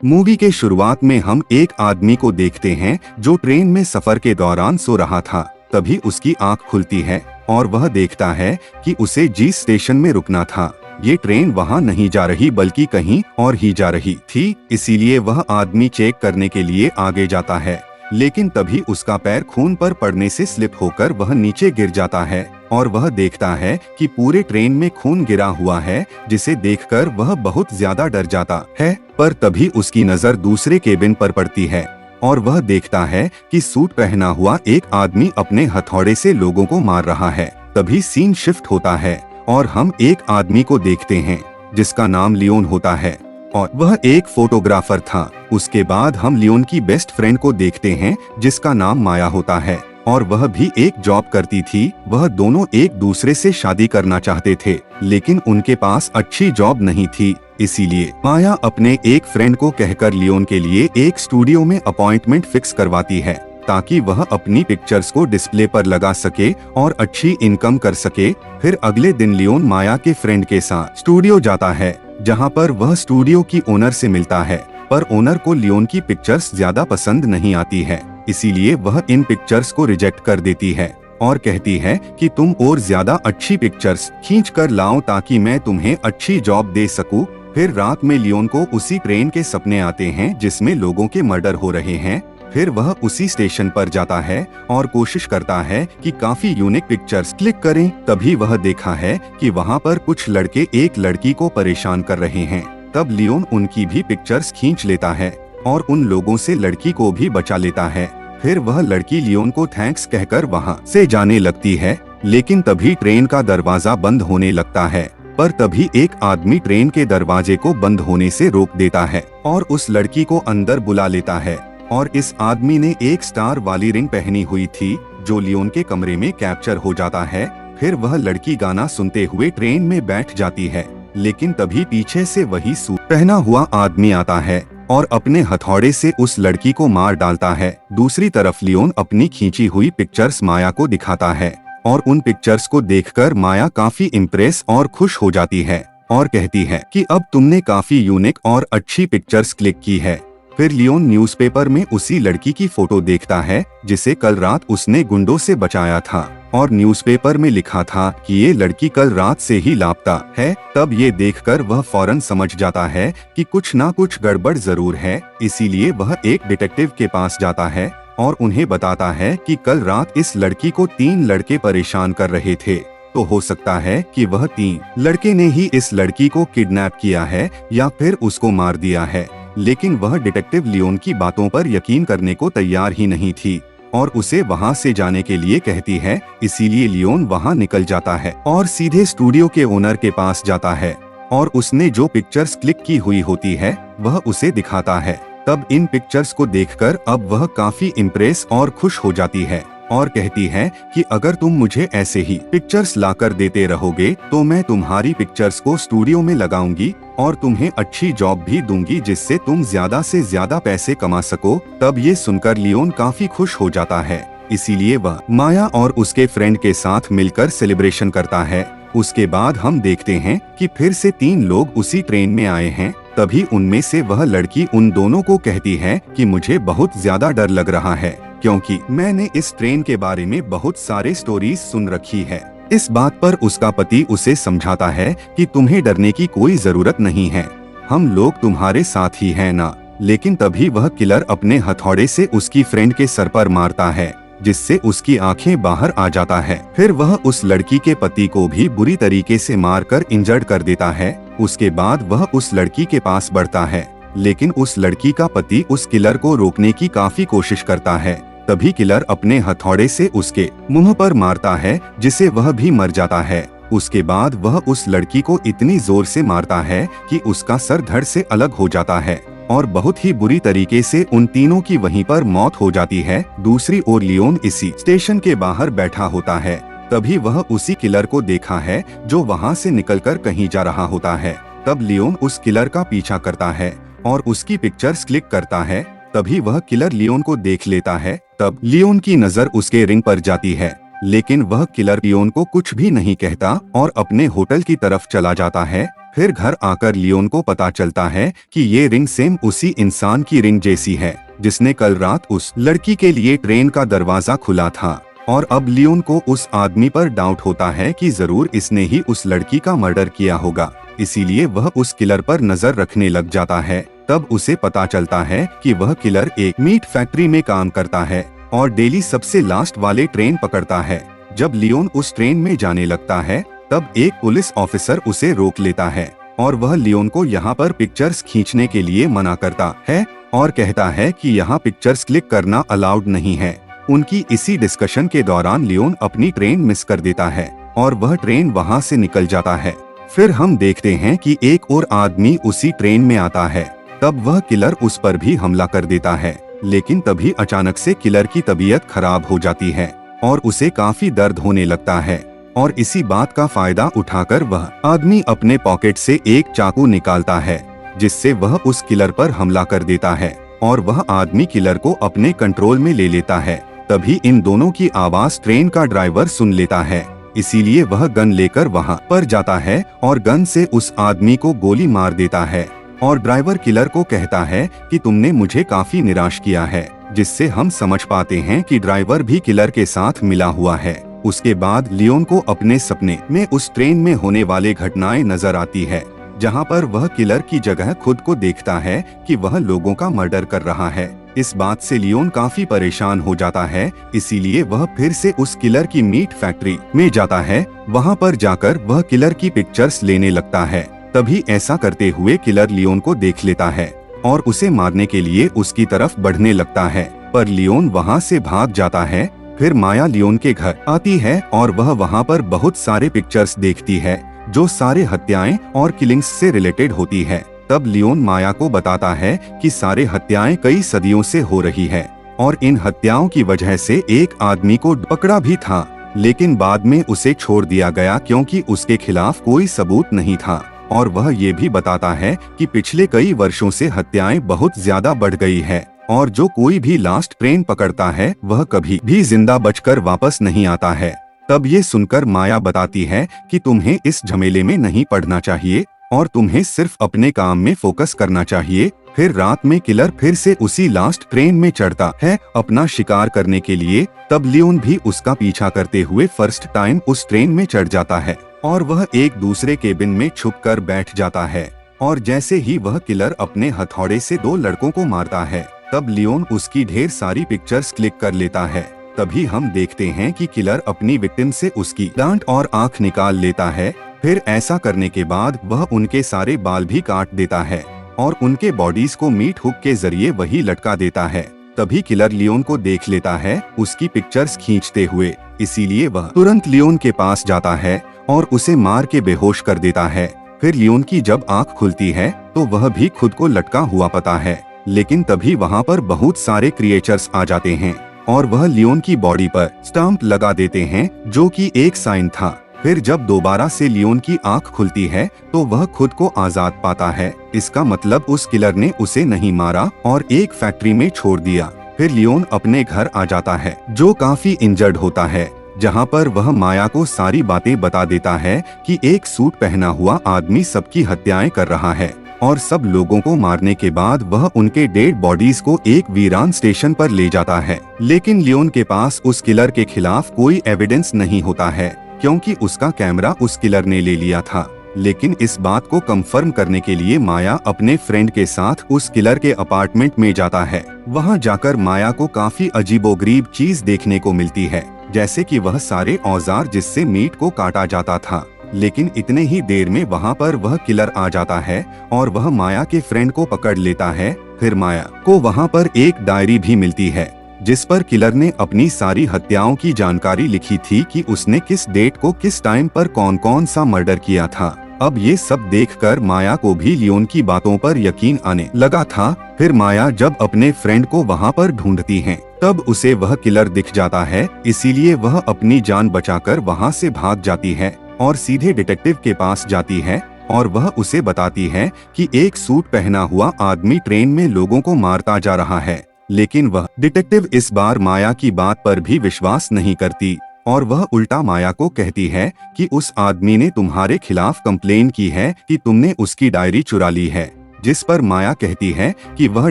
Movie के शुरुआत में हम एक आदमी को देखते हैं जो ट्रेन में सफर के दौरान सो रहा था। तभी उसकी आंख खुलती है और वह देखता है कि उसे जिस स्टेशन में रुकना था, ये ट्रेन वहां नहीं जा रही बल्कि कहीं और ही जा रही थी। इसीलिए वह आदमी चेक करने के लिए आगे जाता है, लेकिन तभी उसका पैर खून पर पड़ने से स्लिप होकर वह नीचे गिर जाता है और वह देखता है कि पूरे ट्रेन में खून गिरा हुआ है, जिसे देखकर वह बहुत ज्यादा डर जाता है। पर तभी उसकी नजर दूसरे केबिन पर पड़ती है और वह देखता है कि सूट पहना हुआ एक आदमी अपने हथौड़े से लोगों को मार रहा है। तभी सीन शिफ्ट होता है और हम एक आदमी को देखते हैं जिसका नाम लियोन होता है और वह एक फोटोग्राफर था। उसके बाद हम लियोन की बेस्ट फ्रेंड को देखते हैं जिसका नाम माया होता है और वह भी एक जॉब करती थी। वह दोनों एक दूसरे से शादी करना चाहते थे, लेकिन उनके पास अच्छी जॉब नहीं थी। इसीलिए माया अपने एक फ्रेंड को कहकर लियोन के लिए एक स्टूडियो में अपॉइंटमेंट फिक्स करवाती है ताकि वह अपनी पिक्चर्स को डिस्प्ले पर लगा सके और अच्छी इनकम कर सके। फिर अगले दिन लियोन माया के फ्रेंड के साथ स्टूडियो जाता है, जहां पर वह स्टूडियो की ओनर से मिलता है। पर ओनर को लियोन की पिक्चर्स ज्यादा पसंद नहीं आती है, इसीलिए वह इन पिक्चर्स को रिजेक्ट कर देती है और कहती है कि तुम और ज्यादा अच्छी पिक्चर्स खींच कर लाओ ताकि मैं तुम्हें अच्छी जॉब दे सकूं। फिर रात में लियोन को उसी ट्रेन के सपने आते हैं जिसमें लोगों के मर्डर हो रहे हैं। फिर वह उसी स्टेशन पर जाता है और कोशिश करता है कि काफी यूनिक पिक्चर्स क्लिक करें। तभी वह देखा है कि वहां पर कुछ लड़के एक लड़की को परेशान कर रहे हैं। तब लियोन उनकी भी पिक्चर्स खींच लेता है और उन लोगों से लड़की को भी बचा लेता है। फिर वह लड़की लियोन को थैंक्स कहकर वहां से जाने लगती है, लेकिन तभी ट्रेन का दरवाजा बंद होने लगता है। पर तभी एक आदमी ट्रेन के दरवाजे को बंद होने से रोक देता है और उस लड़की को अंदर बुला लेता है। और इस आदमी ने एक स्टार वाली रिंग पहनी हुई थी जो लियोन के कमरे में कैप्चर हो जाता है। फिर वह लड़की गाना सुनते हुए ट्रेन में बैठ जाती है, लेकिन तभी पीछे से वही सूट पहना हुआ आदमी आता है और अपने हथौड़े से उस लड़की को मार डालता है। दूसरी तरफ लियोन अपनी खींची हुई पिक्चर्स माया को दिखाता है और उन पिक्चर्स को देखकर माया काफी इम्प्रेस और खुश हो जाती है और कहती है कि अब तुमने काफी यूनिक और अच्छी पिक्चर्स क्लिक की है। फिर लियोन न्यूज़पेपर में उसी लड़की की फोटो देखता है जिसे कल रात उसने गुंडों से बचाया था और न्यूज़पेपर में लिखा था कि ये लड़की कल रात से ही लापता है। तब ये देखकर वह फौरन समझ जाता है कि कुछ ना कुछ गड़बड़ जरूर है। इसीलिए वह एक डिटेक्टिव के पास जाता है और उन्हें बताता है कि कल रात इस लड़की को 3 लड़के परेशान कर रहे थे, तो हो सकता है कि वह 3 लड़के ने ही इस लड़की को किडनैप किया है या फिर उसको मार दिया है। लेकिन वह डिटेक्टिव लियोन की बातों पर यकीन करने को तैयार ही नहीं थी और उसे वहां से जाने के लिए कहती है। इसीलिए लियोन वहां निकल जाता है और सीधे स्टूडियो के ओनर के पास जाता है और उसने जो पिक्चर्स क्लिक की हुई होती है वह उसे दिखाता है। तब इन पिक्चर्स को देखकर अब वह काफी इम्प्रेस और खुश हो जाती है और कहती है कि अगर तुम मुझे ऐसे ही पिक्चर्स लाकर देते रहोगे तो मैं तुम्हारी पिक्चर्स को स्टूडियो में लगाऊंगी और तुम्हें अच्छी जॉब भी दूंगी जिससे तुम ज्यादा से ज्यादा पैसे कमा सको। तब ये सुनकर लियोन काफी खुश हो जाता है। इसीलिए वह माया और उसके फ्रेंड के साथ मिलकर सेलिब्रेशन करता है। उसके बाद हम देखते हैं कि फिर से 3 लोग उसी ट्रेन में आए हैं। तभी उनमें से वह लड़की उन दोनों को कहती है कि मुझे बहुत ज्यादा डर लग रहा है क्योंकि मैंने इस ट्रेन के बारे में बहुत सारे स्टोरीज सुन रखी है। इस बात पर उसका पति उसे समझाता है कि तुम्हें डरने की कोई जरूरत नहीं है, हम लोग तुम्हारे साथ ही हैं ना। लेकिन तभी वह किलर अपने हथौड़े से उसकी फ्रेंड के सर पर मारता है जिससे उसकी आंखें बाहर आ जाता है। फिर वह उस लड़की के पति को भी बुरी तरीके से मारकर इंजर्ड कर देता है। उसके बाद वह उस लड़की के पास बढ़ता है, लेकिन उस लड़की का पति उस किलर को रोकने की काफी कोशिश करता है। तभी किलर अपने हथौड़े से उसके मुंह पर मारता है जिसे वह भी मर जाता है। उसके बाद वह उस लड़की को इतनी जोर से मारता है कि उसका सर धड़ से अलग हो जाता है और बहुत ही बुरी तरीके से उन तीनों की वहीं पर मौत हो जाती है। दूसरी ओर लियोन इसी स्टेशन के बाहर बैठा होता है। तभी वह उसी किलर को देखा है जो वहां से निकलकर कहीं जा रहा होता है। तब लियोन उस किलर का पीछा करता है और उसकी पिक्चर्स क्लिक करता है। तभी वह किलर लियोन को देख लेता है। तब लियोन की नजर उसके रिंग पर जाती है, लेकिन वह किलर लियोन को कुछ भी नहीं कहता और अपने होटल की तरफ चला जाता है। फिर घर आकर लियोन को पता चलता है कि ये रिंग सेम उसी इंसान की रिंग जैसी है जिसने कल रात उस लड़की के लिए ट्रेन का दरवाजा खुला था। और अब लियोन को उस आदमी पर डाउट होता है कि जरूर इसने ही उस लड़की का मर्डर किया होगा, इसीलिए वह उस किलर पर नजर रखने लग जाता है। तब उसे पता चलता है कि वह किलर एक मीट फैक्ट्री में काम करता है और डेली सबसे लास्ट वाले ट्रेन पकड़ता है। जब लियोन उस ट्रेन में जाने लगता है तब एक पुलिस ऑफिसर उसे रोक लेता है और वह लियोन को यहाँ पर पिक्चर्स खींचने के लिए मना करता है और कहता है कि यहाँ पिक्चर्स क्लिक करना अलाउड नहीं है। उनकी इसी डिस्कशन के दौरान लियोन अपनी ट्रेन मिस कर देता है और वह ट्रेन वहाँ से निकल जाता है। फिर हम देखते हैं कि एक और आदमी उसी ट्रेन में आता है। तब वह किलर उस पर भी हमला कर देता है, लेकिन तभी अचानक से किलर की तबीयत खराब हो जाती है और उसे काफी दर्द होने लगता है। और इसी बात का फायदा उठाकर वह आदमी अपने पॉकेट से एक चाकू निकालता है जिससे वह उस किलर पर हमला कर देता है और वह आदमी किलर को अपने कंट्रोल में ले लेता है। तभी इन दोनों की आवाज ट्रेन का ड्राइवर सुन लेता है, इसीलिए वह गन लेकर वहां पर जाता है और गन से उस आदमी को गोली मार देता है। और ड्राइवर किलर को कहता है कि तुमने मुझे काफी निराश किया है, जिससे हम समझ पाते हैं कि ड्राइवर भी किलर के साथ मिला हुआ है। उसके बाद लियोन को अपने सपने में उस ट्रेन में होने वाले घटनाएं नजर आती है, जहां पर वह किलर की जगह खुद को देखता है कि वह लोगों का मर्डर कर रहा है। इस बात से लियोन काफी परेशान हो जाता है, इसीलिए वह फिर से उस किलर की मीट फैक्ट्री में जाता है। वहां पर जाकर वह किलर की पिक्चर्स लेने लगता है। तभी ऐसा करते हुए किलर लियोन को देख लेता है और उसे मारने के लिए उसकी तरफ बढ़ने लगता है, पर लियोन वहां से भाग जाता है। फिर माया लियोन के घर आती है और वह वहां पर बहुत सारे पिक्चर्स देखती है जो सारे हत्याएं और किलिंग्स से रिलेटेड होती है। तब लियोन माया को बताता है कि सारे हत्याएं कई सदियों से हो रही है और इन हत्याओं की वजह से एक आदमी को पकड़ा भी था, लेकिन बाद में उसे छोड़ दिया गया क्योंकि उसके खिलाफ कोई सबूत नहीं था। और वह ये भी बताता है कि पिछले कई वर्षों से हत्याएं बहुत ज्यादा बढ़ गई है और जो कोई भी लास्ट ट्रेन पकड़ता है वह कभी भी जिंदा बचकर वापस नहीं आता है। तब ये सुनकर माया बताती है कि तुम्हें इस झमेले में नहीं पड़ना चाहिए और तुम्हें सिर्फ अपने काम में फोकस करना चाहिए। फिर रात में किलर फिर से उसी लास्ट ट्रेन में चढ़ता है अपना शिकार करने के लिए। तब लियोन भी उसका पीछा करते हुए फर्स्ट टाइम उस ट्रेन में चढ़ जाता है और वह एक दूसरे केबिन में छुपकर बैठ जाता है। और जैसे ही वह किलर अपने हथौड़े से दो लड़कों को मारता है तब लियोन उसकी ढेर सारी पिक्चर्स क्लिक कर लेता है। तभी हम देखते हैं कि किलर अपनी विक्टिम से उसकी दांत और आंख निकाल लेता है। फिर ऐसा करने के बाद वह उनके सारे बाल भी काट देता है और उनके बॉडीज को मीट हुक के जरिए वही लटका देता है। तभी किलर लियोन को देख लेता है उसकी पिक्चर्स खींचते हुए, इसीलिए वह तुरंत लियोन के पास जाता है और उसे मार के बेहोश कर देता है। फिर लियोन की जब आंख खुलती है तो वह भी खुद को लटका हुआ पाता है, लेकिन तभी वहाँ पर बहुत सारे क्रिएचर्स आ जाते हैं और वह लियोन की बॉडी पर स्टैंप लगा देते हैं जो कि एक साइन था। फिर जब दोबारा से लियोन की आंख खुलती है तो वह खुद को आजाद पाता है। इसका मतलब उस किलर ने उसे नहीं मारा और एक फैक्ट्री में छोड़ दिया। फिर लियोन अपने घर आ जाता है जो काफी इंजर्ड होता है, जहां पर वह माया को सारी बातें बता देता है कि एक सूट पहना हुआ आदमी सबकी हत्याएं कर रहा है और सब लोगों को मारने के बाद वह उनके डेड बॉडीज को एक वीरान स्टेशन पर ले जाता है। लेकिन लियोन के पास उस किलर के खिलाफ कोई एविडेंस नहीं होता है क्योंकि उसका कैमरा उस किलर ने ले लिया था। लेकिन इस बात को कंफर्म करने के लिए माया अपने फ्रेंड के साथ उस किलर के अपार्टमेंट में जाता है। वहां जाकर माया को काफी अजीबोगरीब चीज देखने को मिलती है, जैसे कि वह सारे औजार जिससे मीट को काटा जाता था। लेकिन इतने ही देर में वहां पर वह किलर आ जाता है और वह माया के फ्रेंड को पकड़ लेता है। फिर माया को वहां पर एक डायरी भी मिलती है जिस पर किलर ने अपनी सारी हत्याओं की जानकारी लिखी थी कि उसने किस डेट को किस टाइम पर कौन कौन सा मर्डर किया था। अब ये सब देखकर माया को भी लियोन की बातों पर यकीन आने लगा था। फिर माया जब अपने फ्रेंड को वहां पर ढूंढती है तब उसे वह किलर दिख जाता है, इसीलिए वह अपनी जान बचाकर वहां से भाग जाती है और सीधे डिटेक्टिव के पास जाती है और वह उसे बताती है कि एक सूट पहना हुआ आदमी ट्रेन में लोगों को मारता जा रहा है। लेकिन वह डिटेक्टिव इस बार माया की बात पर भी विश्वास नहीं करती और वह उल्टा माया को कहती है कि उस आदमी ने तुम्हारे खिलाफ कंप्लेन की है कि तुमने उसकी डायरी चुरा ली है। जिस पर माया कहती है कि वह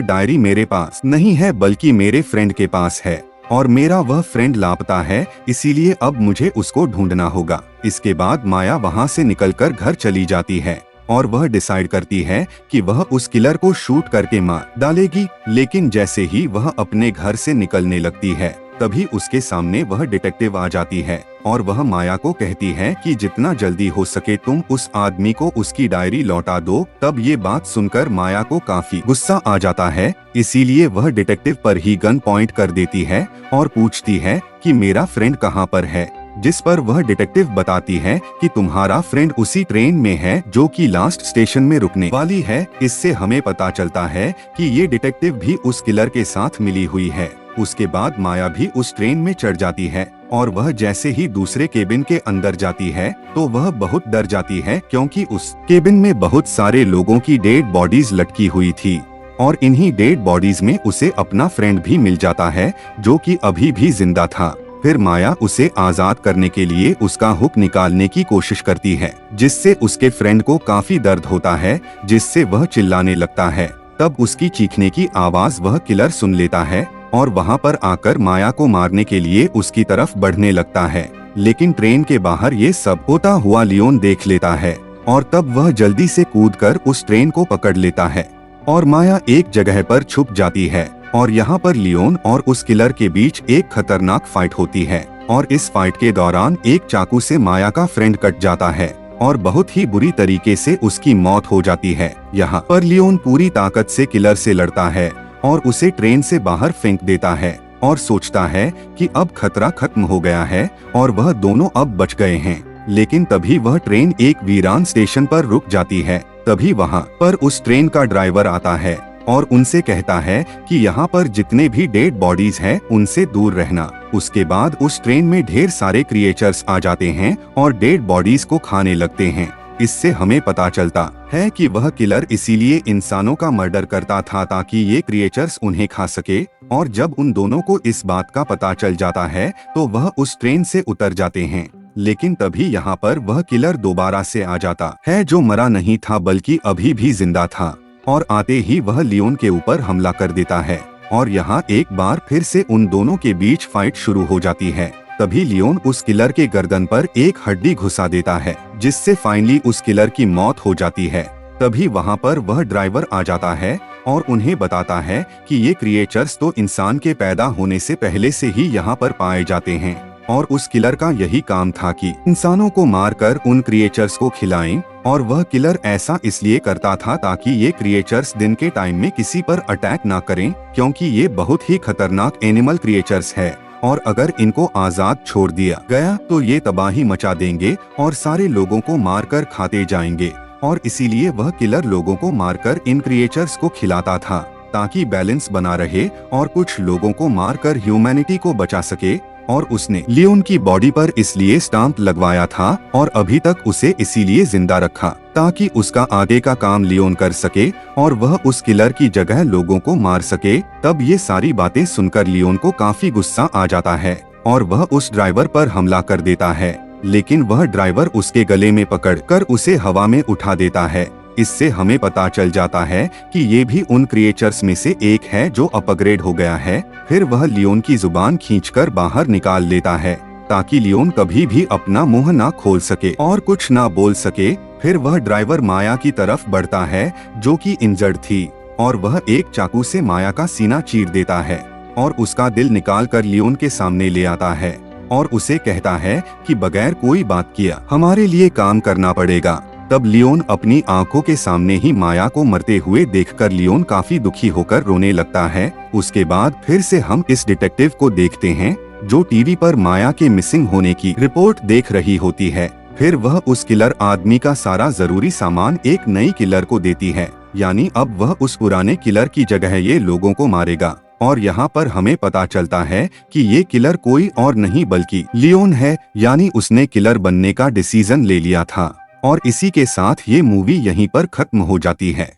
डायरी मेरे पास नहीं है बल्कि मेरे फ्रेंड के पास है और मेरा वह फ्रेंड लापता है, इसीलिए अब मुझे उसको ढूंढना होगा। इसके बाद माया वहाँ से निकलकर घर चली जाती है और वह डिसाइड करती है कि वह उस किलर को शूट करके मार डालेगी। लेकिन जैसे ही वह अपने घर से निकलने लगती है तभी उसके सामने वह डिटेक्टिव आ जाती है और वह माया को कहती है कि जितना जल्दी हो सके तुम उस आदमी को उसकी डायरी लौटा दो। तब ये बात सुनकर माया को काफी गुस्सा आ जाता है, इसीलिए वह डिटेक्टिव पर ही गन पॉइंट कर देती है और पूछती है कि मेरा फ्रेंड कहाँ पर है। जिस पर वह डिटेक्टिव बताती है कि तुम्हारा फ्रेंड उसी ट्रेन में है जो कि लास्ट स्टेशन में रुकने वाली है। इससे हमें पता चलता है कि ये डिटेक्टिव भी उस किलर के साथ मिली हुई है। उसके बाद माया भी उस ट्रेन में चढ़ जाती है और वह जैसे ही दूसरे केबिन के अंदर जाती है तो वह बहुत डर जाती है, क्योंकि उस केबिन में बहुत सारे लोगों की डेड बॉडीज लटकी हुई थी और इन्हीं डेड बॉडीज में उसे अपना फ्रेंड भी मिल जाता है जो कि अभी भी जिंदा था। फिर माया उसे आजाद करने के लिए उसका हुक निकालने की कोशिश करती है, जिससे उसके फ्रेंड को काफी दर्द होता है, जिससे वह चिल्लाने लगता है। तब उसकी चीखने की आवाज वह किलर सुन लेता है और वहां पर आकर माया को मारने के लिए उसकी तरफ बढ़ने लगता है। लेकिन ट्रेन के बाहर ये सब होता हुआ लियोन देख लेता है और तब वह जल्दी से कूदकर उस ट्रेन को पकड़ लेता है और माया एक जगह पर छुप जाती है। और यहाँ पर लियोन और उस किलर के बीच एक खतरनाक फाइट होती है और इस फाइट के दौरान एक चाकू से माया का फ्रेंड कट जाता है और बहुत ही बुरी तरीके से उसकी मौत हो जाती है। यहाँ पर लियोन पूरी ताकत से किलर से लड़ता है और उसे ट्रेन से बाहर फेंक देता है और सोचता है कि अब खतरा खत्म हो गया है और वह दोनों अब बच गए हैं। लेकिन तभी वह ट्रेन एक वीरान स्टेशन पर रुक जाती है। तभी वहाँ पर उस ट्रेन का ड्राइवर आता है और उनसे कहता है कि यहाँ पर जितने भी डेड बॉडीज हैं उनसे दूर रहना। उसके बाद उस ट्रेन में ढेर सारे क्रिएचर्स आ जाते हैं और डेड बॉडीज को खाने लगते हैं। इससे हमें पता चलता है कि वह किलर इसीलिए इंसानों का मर्डर करता था ताकि ये क्रिएचर्स उन्हें खा सके। और जब उन दोनों को इस बात का पता चल जाता है तो वह उस ट्रेन से उतर जाते हैं। लेकिन तभी यहाँ पर वह किलर दोबारा से आ जाता है, जो मरा नहीं था बल्कि अभी भी जिंदा था और आते ही वह लियोन के ऊपर हमला कर देता है और यहाँ एक बार फिर से उन दोनों के बीच फाइट शुरू हो जाती है। तभी लियोन उस किलर के गर्दन पर एक हड्डी घुसा देता है, जिससे फाइनली उस किलर की मौत हो जाती है। तभी वहाँ पर वह ड्राइवर आ जाता है और उन्हें बताता है कि ये क्रिएचर्स तो इंसान के पैदा होने से पहले से ही यहाँ पर पाए जाते हैं और उस किलर का यही काम था कि इंसानों को मारकर उन क्रिएचर्स को खिलाएं। और वह किलर ऐसा इसलिए करता था ताकि ये क्रिएचर्स दिन के टाइम में किसी पर अटैक ना करें, क्योंकि ये बहुत ही खतरनाक एनिमल क्रिएचर्स है और अगर इनको आजाद छोड़ दिया गया तो ये तबाही मचा देंगे और सारे लोगों को मारकर खाते जाएंगे। और इसीलिए वह किलर लोगों को मारकर इन क्रिएचर्स को खिलाता था ताकि बैलेंस बना रहे और कुछ लोगों को मारकर ह्यूमैनिटी को बचा सके। और उसने लियोन की बॉडी पर इसलिए स्टाम्प लगवाया था और अभी तक उसे इसीलिए जिंदा रखा ताकि उसका आगे का काम लियोन कर सके और वह उस किलर की जगह लोगों को मार सके। तब ये सारी बातें सुनकर लियोन को काफी गुस्सा आ जाता है और वह उस ड्राइवर पर हमला कर देता है, लेकिन वह ड्राइवर उसके गले में पकड़कर उसे हवा में उठा देता है। इससे हमें पता चल जाता है कि ये भी उन क्रिएचर्स में से एक है जो अपग्रेड हो गया है। फिर वह लियोन की जुबान खींचकर बाहर निकाल लेता है ताकि लियोन कभी भी अपना मुंह ना खोल सके और कुछ ना बोल सके। फिर वह ड्राइवर माया की तरफ बढ़ता है जो कि इंजर्ड थी और वह एक चाकू से माया का सीना चीर देता है और उसका दिल निकाल कर लियोन के सामने ले आता है और उसे कहता है कि बगैर कोई बात किया हमारे लिए काम करना पड़ेगा। तब लियोन अपनी आंखों के सामने ही माया को मरते हुए देखकर लियोन काफी दुखी होकर रोने लगता है। उसके बाद फिर से हम इस डिटेक्टिव को देखते हैं जो टीवी पर माया के मिसिंग होने की रिपोर्ट देख रही होती है। फिर वह उस किलर आदमी का सारा जरूरी सामान एक नई किलर को देती है, यानी अब वह उस पुराने किलर की जगह ये लोगों को मारेगा। और यहाँ पर हमें पता चलता है कि ये किलर कोई और नहीं बल्कि लियोन है, यानी उसने किलर बनने का डिसीजन ले लिया था। और इसी के साथ ये मूवी यहीं पर खत्म हो जाती है।